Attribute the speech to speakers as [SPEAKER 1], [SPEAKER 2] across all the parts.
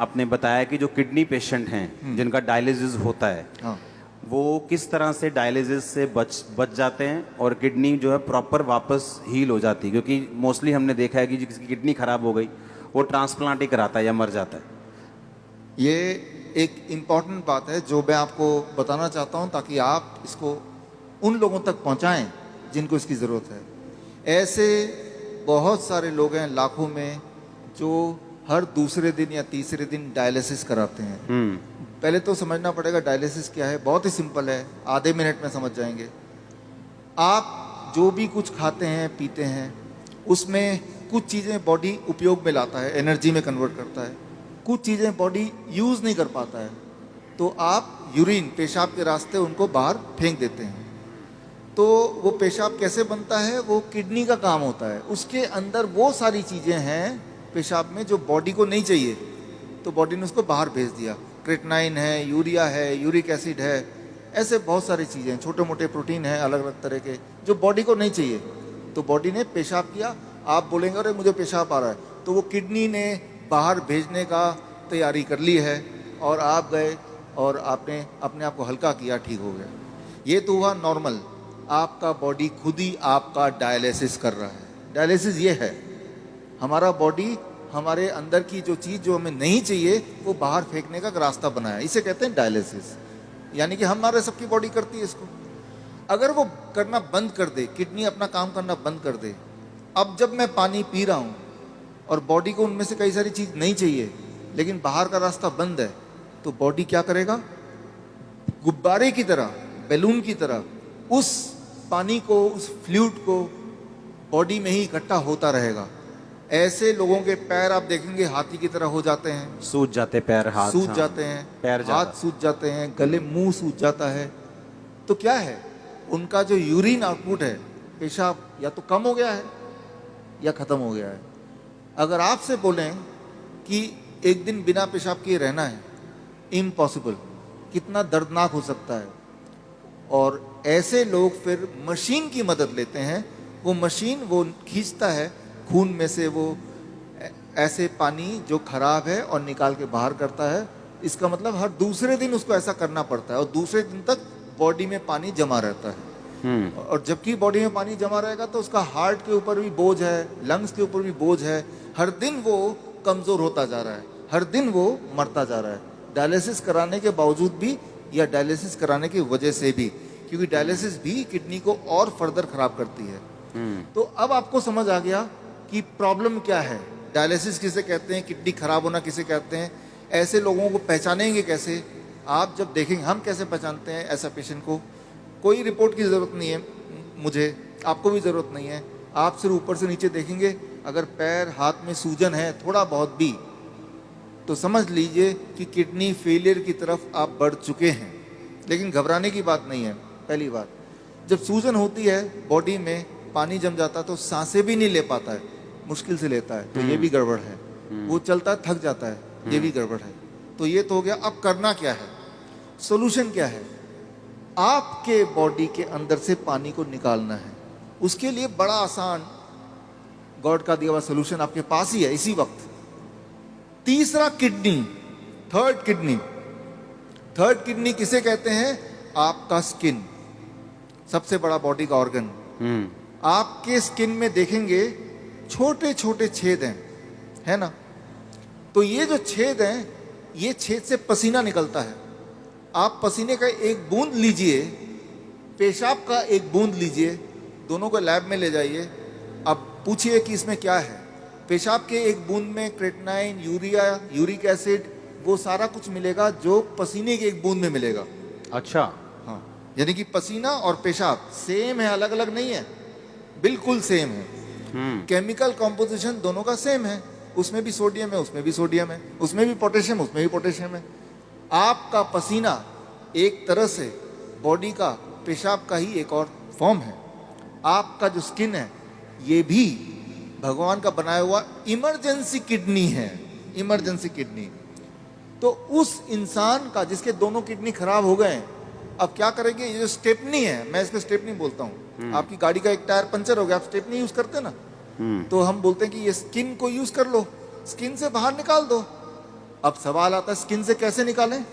[SPEAKER 1] आपने बताया कि जो किडनी पेशेंट हैं जिनका डायलिसिस होता है,
[SPEAKER 2] हाँ,
[SPEAKER 1] वो किस तरह से डायलिसिस से बच जाते हैं और किडनी जो है प्रॉपर वापस हील हो जाती है, क्योंकि मोस्टली हमने देखा है कि जिसकी किडनी खराब हो गई वो ट्रांसप्लांट ही कराता है या मर जाता है।
[SPEAKER 2] ये एक इम्पॉर्टेंट बात है जो मैं आपको बताना चाहता हूँ ताकि आप इसको उन लोगों तक पहुँचाएं जिनको इसकी ज़रूरत है। ऐसे बहुत सारे लोग हैं लाखों में जो हर दूसरे दिन या तीसरे दिन डायलिसिस कराते हैं। पहले तो समझना पड़ेगा डायलिसिस क्या है। बहुत ही सिंपल है, आधे मिनट में समझ जाएंगे। आप जो भी कुछ खाते हैं पीते हैं उसमें कुछ चीज़ें बॉडी उपयोग में लाता है, एनर्जी में कन्वर्ट करता है, कुछ चीज़ें बॉडी यूज़ नहीं कर पाता है, तो आप यूरिन पेशाब के रास्ते उनको बाहर फेंक देते हैं। तो वो पेशाब कैसे बनता है, वो किडनी का काम होता है। उसके अंदर वो सारी चीज़ें हैं पेशाब में जो बॉडी को नहीं चाहिए, तो बॉडी ने उसको बाहर भेज दिया। क्रेटनाइन है, यूरिया है, यूरिक एसिड है, ऐसे बहुत सारी चीज़ें, छोटे मोटे प्रोटीन हैं अलग अलग तरह के जो बॉडी को नहीं चाहिए, तो बॉडी ने पेशाब किया। आप बोलेंगे अरे मुझे पेशाब आ रहा है, तो वो किडनी ने बाहर भेजने का तैयारी कर ली है और आप गए और आपने अपने आप को हल्का किया, ठीक हो गया। ये तो हुआ नॉर्मल। आपका बॉडी खुद ही आपका डायलिसिस कर रहा है। डायलिसिस ये है, हमारा बॉडी हमारे अंदर की जो चीज़ जो हमें नहीं चाहिए वो बाहर फेंकने का रास्ता बनाया, इसे कहते हैं डायलिसिस। यानी कि हमारे सबकी बॉडी करती है इसको। अगर वो करना बंद कर दे, किडनी अपना काम करना बंद कर दे, अब जब मैं पानी पी रहा हूँ और बॉडी को उनमें से कई सारी चीज़ नहीं चाहिए लेकिन बाहर का रास्ता बंद है, तो बॉडी क्या करेगा, गुब्बारे की तरह, बैलून की तरह उस पानी को, उस फ्लूइड को बॉडी में ही इकट्ठा होता रहेगा। ऐसे लोगों के पैर आप देखेंगे हाथी की तरह हो जाते हैं,
[SPEAKER 1] सूज जाते पैर, हाथ
[SPEAKER 2] सूज
[SPEAKER 1] हाँ,
[SPEAKER 2] जाते हैं,
[SPEAKER 1] पैर
[SPEAKER 2] हाथ सूज जाते हैं, गले मुंह सूज जाता है। तो क्या है, उनका जो यूरिन आउटपुट है, पेशाब या तो कम हो गया है या खत्म हो गया है। अगर आपसे बोलें कि एक दिन बिना पेशाब किए रहना है, इम्पॉसिबल, कितना दर्दनाक हो सकता है। और ऐसे लोग फिर मशीन की मदद लेते हैं। वो मशीन वो खींचता है खून में से वो ऐसे पानी जो खराब है और निकाल के बाहर करता है। इसका मतलब हर दूसरे दिन उसको ऐसा करना पड़ता है और दूसरे दिन तक बॉडी में पानी जमा रहता है। और जबकि बॉडी में पानी जमा रहेगा तो उसका हार्ट के ऊपर भी बोझ है, लंग्स के ऊपर भी बोझ है। हर दिन वो कमज़ोर होता जा रहा है, हर दिन वो मरता जा रहा है, डायलिसिस कराने के बावजूद भी या डायलिसिस कराने की वजह से भी, क्योंकि डायलिसिस भी किडनी को और फर्दर खराब करती है। तो अब आपको समझ आ गया कि प्रॉब्लम क्या है, डायलिसिस किसे कहते हैं, किडनी खराब होना किसे कहते हैं। ऐसे लोगों को पहचानेंगे कैसे, आप जब देखेंगे। हम कैसे पहचानते हैं ऐसा पेशेंट को, कोई रिपोर्ट की ज़रूरत नहीं है मुझे, आपको भी ज़रूरत नहीं है। आप सिर्फ ऊपर से नीचे देखेंगे, अगर पैर हाथ में सूजन है थोड़ा बहुत भी, तो समझ लीजिए कि किडनी फेलियर की तरफ आप बढ़ चुके हैं। लेकिन घबराने की बात नहीं है। पहली बात, जब सूजन होती है बॉडी में, पानी जम जाता है तो सांसें भी नहीं ले पाता है, मुश्किल से लेता है, तो ये भी गड़बड़ है। वो चलता है थक जाता है, ये भी गड़बड़ है। तो ये तो हो गया। अब करना क्या है, सोल्यूशन क्या है, आपके बॉडी के अंदर से पानी को निकालना है। उसके लिए बड़ा आसान गॉड का दिया हुआ सोल्यूशन आपके पास ही है इसी वक्त। तीसरा kidney, third kidney. Third kidney किसे कहते हैं, आपका स्किन, सबसे बड़ा बॉडी का ऑर्गन। आपके स्किन में देखेंगे छोटे छोटे छेद हैं, है ना। तो ये जो छेद हैं, ये छेद से पसीना निकलता है। आप पसीने का एक बूंद लीजिए, पेशाब का एक बूंद लीजिए, दोनों को लैब में ले जाइए। अब पूछिए कि इसमें क्या है। पेशाब के एक बूंद में क्रेटनाइन, यूरिया, यूरिक एसिड, वो सारा कुछ मिलेगा जो पसीने के एक बूंद में मिलेगा।
[SPEAKER 1] अच्छा,
[SPEAKER 2] हाँ, यानी कि पसीना और पेशाब सेम है, अलग अलग नहीं है, बिल्कुल सेम है। केमिकल कॉम्पोजिशन दोनों का सेम है, उसमें भी सोडियम है, उसमें भी सोडियम है, उसमें भी पोटेशियम, उसमें भी पोटेशियम है। आपका पसीना एक तरह से बॉडी का पेशाब का ही एक और फॉर्म है। आपका जो स्किन है, ये भी भगवान का बनाया हुआ इमरजेंसी किडनी है, इमरजेंसी किडनी। तो उस इंसान का जिसके दोनों किडनी खराब हो गए, अब क्या करेंगे, ये जो स्टेपनी है, मैं इसको स्टेपनी बोलता हूँ। आपकी गाड़ी का एक टायर पंचर हो गया, आप स्टेपनी यूज करते हैं ना, तो हम बोलते हैं कि ये स्किन को यूज कर लो, स्किन से बाहर निकाल दो। अब सवाल आता है स्किन से कैसे निकालें।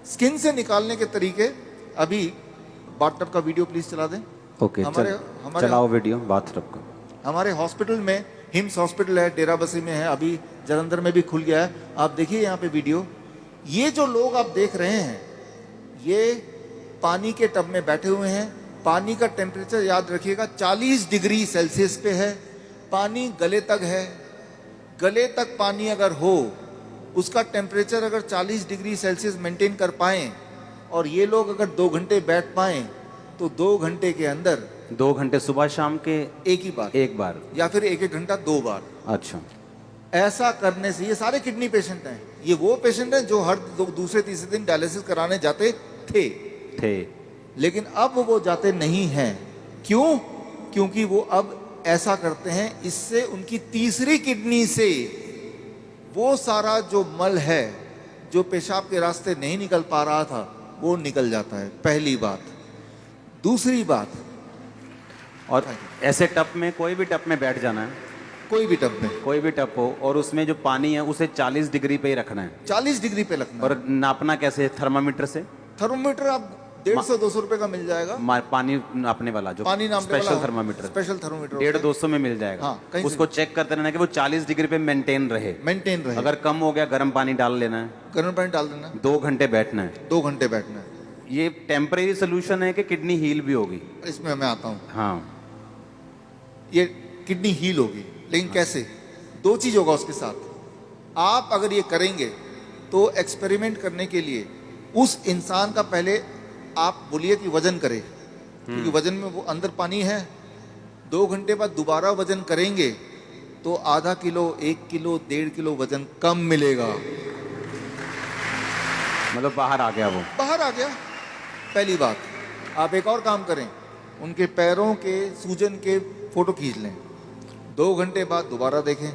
[SPEAKER 2] स्किन से निकालने के तरीके, अभी बाथटब का वीडियो प्लीज चला दें।
[SPEAKER 1] ओके, चलाओ वीडियो बाथटब का।
[SPEAKER 2] हमारे हॉस्पिटल में, हिम्स हॉस्पिटल है, डेरा बसी में है, अभी जलंधर में भी खुल गया है। आप देखिए यहाँ पे वीडियो, ये जो लोग आप देख रहे हैं ये पानी के टब में बैठे हुए हैं। पानी का टेम्परेचर याद रखिएगा 40 डिग्री सेल्सियस पे है। पानी गले तक है। गले तक पानी अगर हो, उसका टेम्परेचर अगर 40 डिग्री सेल्सियस मेंटेन कर पाएं और ये लोग अगर 2 घंटे बैठ पाएं तो 2 घंटे के अंदर
[SPEAKER 1] 2 घंटे सुबह शाम के एक बार
[SPEAKER 2] या फिर 1-1 घंटा 2 बार।
[SPEAKER 1] अच्छा,
[SPEAKER 2] ऐसा करने से, ये सारे किडनी पेशेंट हैं, ये वो पेशेंट हैं जो हर दूसरे तीसरे दिन डायलिसिस कराने जाते थे, लेकिन अब वो जाते नहीं हैं। क्यों? क्योंकि वो अब ऐसा करते हैं, इससे उनकी तीसरी किडनी से वो सारा जो मल है जो पेशाब के रास्ते नहीं निकल पा रहा था वो निकल जाता है। पहली बात। दूसरी बात,
[SPEAKER 1] और ऐसे टब में, कोई भी टब में बैठ जाना है,
[SPEAKER 2] कोई भी टब में,
[SPEAKER 1] कोई भी टब हो, और उसमें जो पानी है उसे 40 डिग्री पे ही रखना है।
[SPEAKER 2] 40 डिग्री पे रखना है।
[SPEAKER 1] और नापना कैसे? थर्मामीटर से।
[SPEAKER 2] थर्मोमीटर आप 150-200 रुपए का मिल जाएगा।
[SPEAKER 1] पानी नापने वाला जो
[SPEAKER 2] पानी नापने
[SPEAKER 1] स्पेशल
[SPEAKER 2] वाला
[SPEAKER 1] थर्मामीटर,
[SPEAKER 2] स्पेशल थर्मोमीटर
[SPEAKER 1] 150-200 में मिल जाएगा।
[SPEAKER 2] हाँ, कहीं से
[SPEAKER 1] उसको चेक करते रहना कि वो 40 डिग्री पे मेंटेन रहे। अगर कम हो गया गर्म पानी डाल लेना है,
[SPEAKER 2] गर्म पानी डाल देना,
[SPEAKER 1] 2 घंटे बैठना है।
[SPEAKER 2] 2 घंटे बैठना है।
[SPEAKER 1] ये टेम्परेरी सोल्यूशन है कि किडनी हील भी होगी?
[SPEAKER 2] इसमें मैं आता हूँ।
[SPEAKER 1] हाँ,
[SPEAKER 2] ये किडनी हील होगी, लेकिन कैसे? 2 चीज होगा उसके साथ। आप अगर ये करेंगे तो एक्सपेरिमेंट करने के लिए उस इंसान का पहले आप बोलिए कि वजन करे, क्योंकि वजन में वो अंदर पानी है। 2 घंटे बाद दोबारा वजन करेंगे तो आधा किलो, 1 किलो, 1.5 किलो वजन कम मिलेगा।
[SPEAKER 1] मतलब बाहर आ गया, वो
[SPEAKER 2] बाहर आ गया। पहली बात। आप एक और काम करें, उनके पैरों के सूजन के फोटो खींच लें। 2 घंटे बाद दोबारा देखें,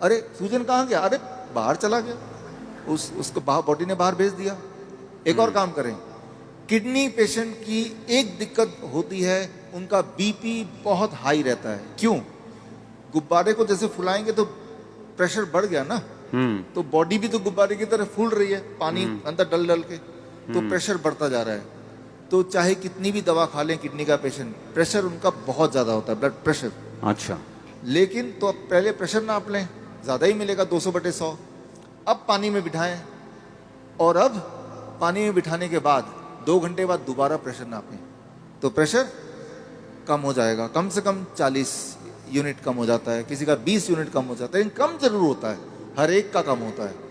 [SPEAKER 2] अरे सूजन कहाँ गया? अरे बाहर चला गया, उसको बॉडी ने बाहर भेज दिया। एक और काम करें, किडनी पेशेंट की एक दिक्कत होती है, उनका बीपी बहुत हाई रहता है। क्यों? गुब्बारे को जैसे फुलाएंगे तो प्रेशर बढ़ गया ना, तो बॉडी भी तो गुब्बारे की तरह फूल रही है, पानी अंदर डल डल के, तो प्रेशर बढ़ता जा रहा है। तो चाहे कितनी भी दवा खा लें किडनी का पेशेंट, प्रेशर उनका बहुत ज्यादा होता है, ब्लड प्रेशर।
[SPEAKER 1] अच्छा,
[SPEAKER 2] लेकिन तो अब पहले प्रेशर नाप लें, ज्यादा ही मिलेगा 200/100। अब पानी में बिठाएं, और अब पानी में बिठाने के बाद 2 घंटे बाद दोबारा प्रेशर नापें, तो प्रेशर कम हो जाएगा। कम से कम 40 यूनिट कम हो जाता है, किसी का 20 यूनिट कम हो जाता है, लेकिन कम जरूर होता है, हर एक का कम होता है।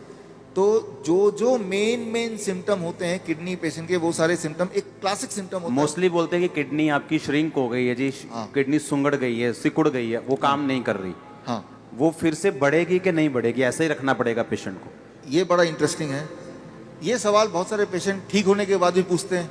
[SPEAKER 2] तो जो मेन सिम्टम होते हैं किडनी पेशेंट के, वो सारे सिम्टम एक क्लासिक सिम्टम होता है।
[SPEAKER 1] मोस्टली बोलते हैं कि किडनी आपकी श्रिंक हो गई है जी, किडनी सुंगड़ गई है, सिकुड़ गई है, वो काम नहीं कर रही।
[SPEAKER 2] हाँ,
[SPEAKER 1] वो फिर से बढ़ेगी कि नहीं बढ़ेगी? ऐसे ही रखना पड़ेगा पेशेंट को?
[SPEAKER 2] ये बड़ा इंटरेस्टिंग है। ये सवाल बहुत सारे पेशेंट ठीक होने के बाद भी पूछते हैं।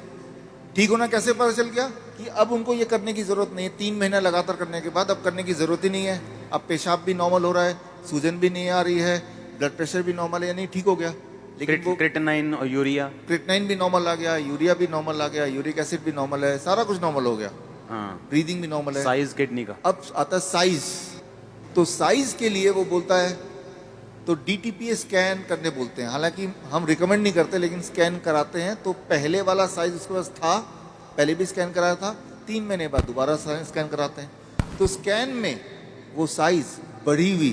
[SPEAKER 2] ठीक होना कैसे पता चल गया? कि अब उनको ये करने की जरूरत नहीं है। 3 महीना लगातार करने के बाद अब करने की जरूरत ही नहीं है। अब पेशाब भी नॉर्मल हो रहा है, सूजन भी नहीं आ रही है, ब्लड प्रेशर भी नॉर्मल है, यानी ठीक हो गया। लेकिन वो
[SPEAKER 1] क्रिएटिनिन और यूरिया,
[SPEAKER 2] क्रिएटिनिन भी नॉर्मल आ गया, यूरिया भी नॉर्मल आ गया, यूरिक एसिड भी नॉर्मल है, सारा कुछ नॉर्मल हो गया।
[SPEAKER 1] हाँ,
[SPEAKER 2] ब्रीदिंग भी नॉर्मल है।
[SPEAKER 1] साइज किडनी का।
[SPEAKER 2] अब आता है साइज। तो साइज के लिए वो बोलता है, तो डीटीपीए स्कैन करने बोलते हैं। हालांकि हम रिकमेंड नहीं करते, लेकिन स्कैन कराते हैं। तो पहले वाला साइज उसके पास था, पहले भी स्कैन कराया था, 3 महीने बाद दोबारा स्कैन कराते हैं। तो स्कैन में वो साइज बढ़ी हुई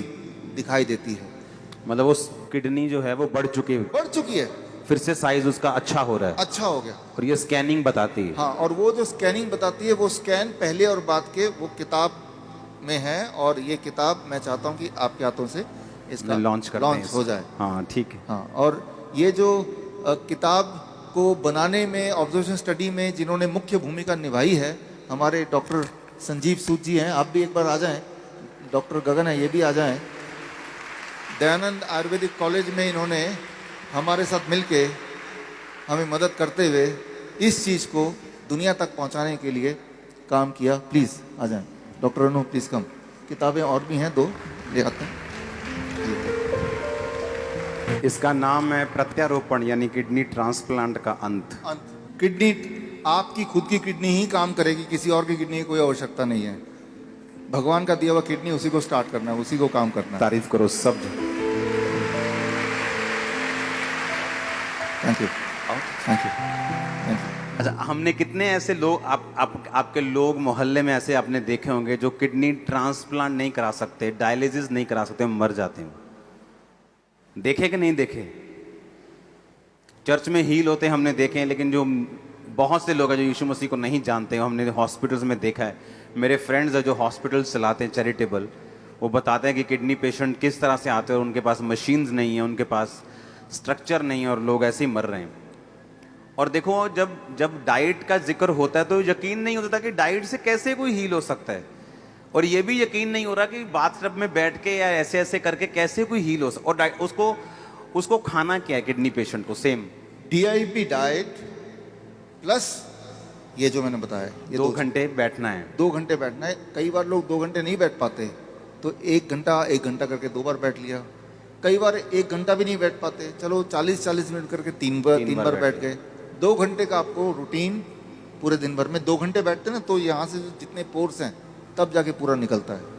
[SPEAKER 2] दिखाई देती है,
[SPEAKER 1] मतलब वो किडनी जो है वो बढ़ चुकी
[SPEAKER 2] है,
[SPEAKER 1] फिर से साइज उसका अच्छा हो रहा है,
[SPEAKER 2] अच्छा हो गया।
[SPEAKER 1] और ये स्कैनिंग बताती है।
[SPEAKER 2] हाँ, और वो जो स्कैनिंग बताती है, वो स्कैन पहले और बाद के वो किताब में है। और ये किताब मैं चाहता हूँ कि आपके हाथों से इसका लॉन्च हो जाए।
[SPEAKER 1] हाँ, ठीक है।
[SPEAKER 2] हाँ, और ये जो किताब को बनाने में, ऑब्जर्वेशन स्टडी में जिन्होंने मुख्य भूमिका निभाई है, हमारे डॉक्टर संजीव सूद जी हैं। आप भी एक बार आ जाएं। डॉक्टर गगन है, ये भी आ जाएं। दयानंद आयुर्वेदिक कॉलेज में इन्होंने हमारे साथ मिलके हमें मदद करते हुए इस चीज़ को दुनिया तक पहुंचाने के लिए काम किया। प्लीज़ आ जाएं। डॉक्टर अनु, प्लीज़ कम। किताबें और भी हैं, 2 ले आते हैं।
[SPEAKER 1] इसका नाम है प्रत्यारोपण, यानी किडनी ट्रांसप्लांट का अंत।
[SPEAKER 2] किडनी, आपकी खुद की किडनी ही काम करेगी, किसी और की किडनी की कोई आवश्यकता नहीं है। भगवान का दिया हुआ किडनी, उसी को स्टार्ट करना है, उसी को काम करना है।
[SPEAKER 1] तारीफ करो सब।
[SPEAKER 2] Thank you, thank you, thank you.
[SPEAKER 1] अच्छा, हमने कितने ऐसे लोग आपके लोग मोहल्ले में ऐसे आपने देखे होंगे जो किडनी ट्रांसप्लांट नहीं करा सकते, डायलिसिस नहीं करा सकते, मर जाते हैं। देखे कि नहीं देखे? चर्च में हील होते हमने देखे हैं, लेकिन जो बहुत से लोग हैं जो यीशु मसीह को नहीं जानते हैं, हमने हॉस्पिटल्स में देखा है। मेरे फ्रेंड्स हैं जो हॉस्पिटल्स चलाते हैं चैरिटेबल, वो बताते हैं कि किडनी पेशेंट किस तरह से आते हैं और उनके पास मशीन्स नहीं है, उनके पास स्ट्रक्चर नहीं है और लोग ऐसे ही मर रहे हैं। और देखो, जब डाइट का जिक्र होता है तो यकीन नहीं होता कि डाइट से कैसे कोई हील हो सकता है, और ये भी यकीन नहीं हो रहा कि बाथटब में बैठ के या ऐसे ऐसे करके कैसे कोई हील हो सकता। और उसको खाना क्या है किडनी पेशेंट को? सेम
[SPEAKER 2] DIP डाइट प्लस ये जो मैंने बताया, ये
[SPEAKER 1] 2 घंटे बैठना है।
[SPEAKER 2] 2 घंटे बैठना है। कई बार लोग 2 घंटे नहीं बैठ पाते, तो 1 घंटा करके 2 बार बैठ लिया। कई बार 1 घंटा भी नहीं बैठ पाते, चलो 40 मिनट करके 3 बार बैठ गए। 2 घंटे का आपको रूटीन पूरे दिन भर में 2 घंटे बैठते ना, तो यहाँ से जितने पोर्स हैं तब जाके पूरा निकलता है।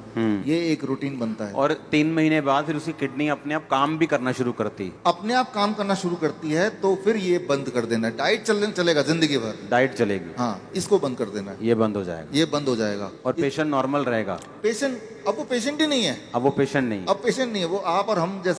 [SPEAKER 2] ये एक रूटीन बनता है।
[SPEAKER 1] और 3 महीने बाद फिर उसकी किडनी अपने आप काम भी करना शुरू करती है।
[SPEAKER 2] अपने आप काम करना शुरू करती है, तो फिर ये बंद कर देना है। डाइट चलेगा जिंदगी भर,
[SPEAKER 1] डाइट चलेगी,
[SPEAKER 2] हाँ, इसको बंद कर देना है।
[SPEAKER 1] ये बंद हो जाएगा,
[SPEAKER 2] ये बंद हो जाएगा
[SPEAKER 1] और पेशेंट नॉर्मल रहेगा।
[SPEAKER 2] पेशेंट अब वो पेशेंट ही नहीं है।
[SPEAKER 1] अब वो पेशेंट नहीं।
[SPEAKER 2] अब पेशेंट नहीं है वो, आप और हम जैसे